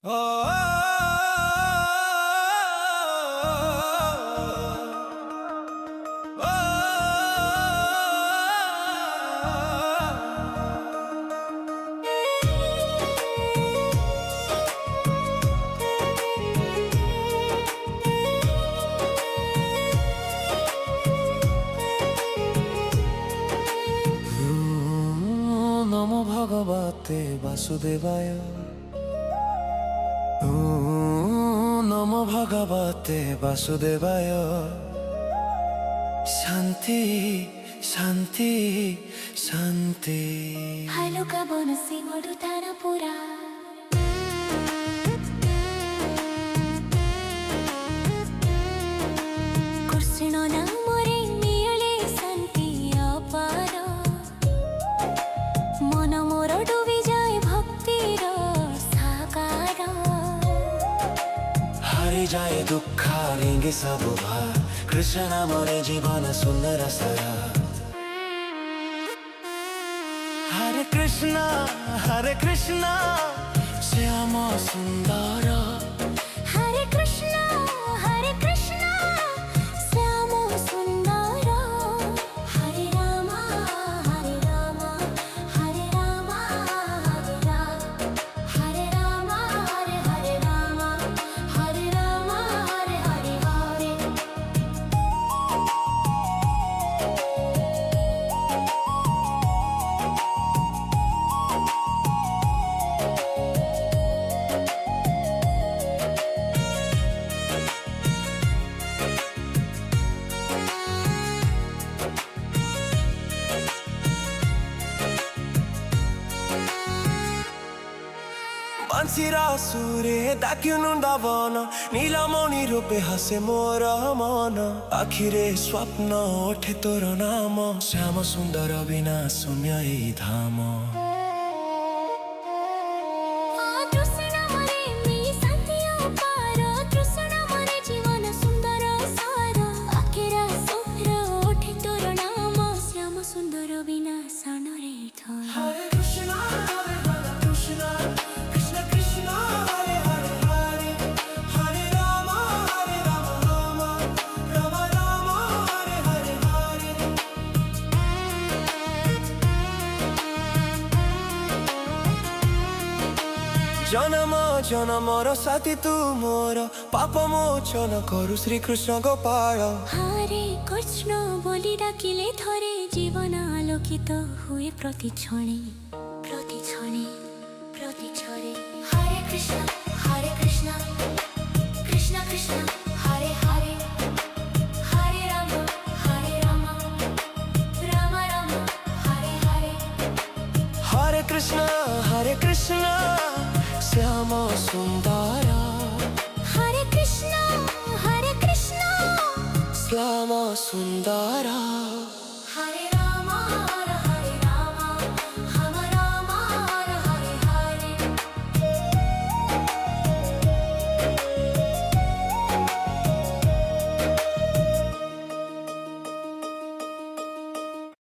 नमो भगवते वासुदेवाय। नमो भगवते वासुदेवाय। शांति शांति शांति। हालुका बनसी मडु तारा पुरा कृष्ण नामरे मिले शांति अपार। मन मोर डूबी जाए भक्तिर साकार। हरि जाए दुख रेंगे सब भार। कृष्ण नामरे जीवन सुंदर सारा। हरे कृष्णा श्याम सुंदर। हरे कृष्ण श्याम सुंदर। हरे राम हरे राम हरे राम हरे राम। हरे राम हरे राम हरे राम हरे हरे। बंसीरा सुरे दाक्युनुंदावन। नीलमणि रूपे हसे मोर मन। आखिरे स्वप्न ओठे तोर नाम। श्याम सुंदर बिना शून्य एई धाम। जन्म जन्मर साथी तू मोर। पाप मोचन करु श्री कृष्ण गोपाल। हरे कृष्ण बोली डाकिले थरे जीवन आलोकित हुए प्रति क्षणे प्रति क्षणे प्रति क्षणे। हरे कृष्ण कृष्ण कृष्ण हरे हरे। हरे राम राम राम हरे हरे। हरे कृष्ण श्याम सुंदर। हरे कृष्ण श्याम सुंदर। हरे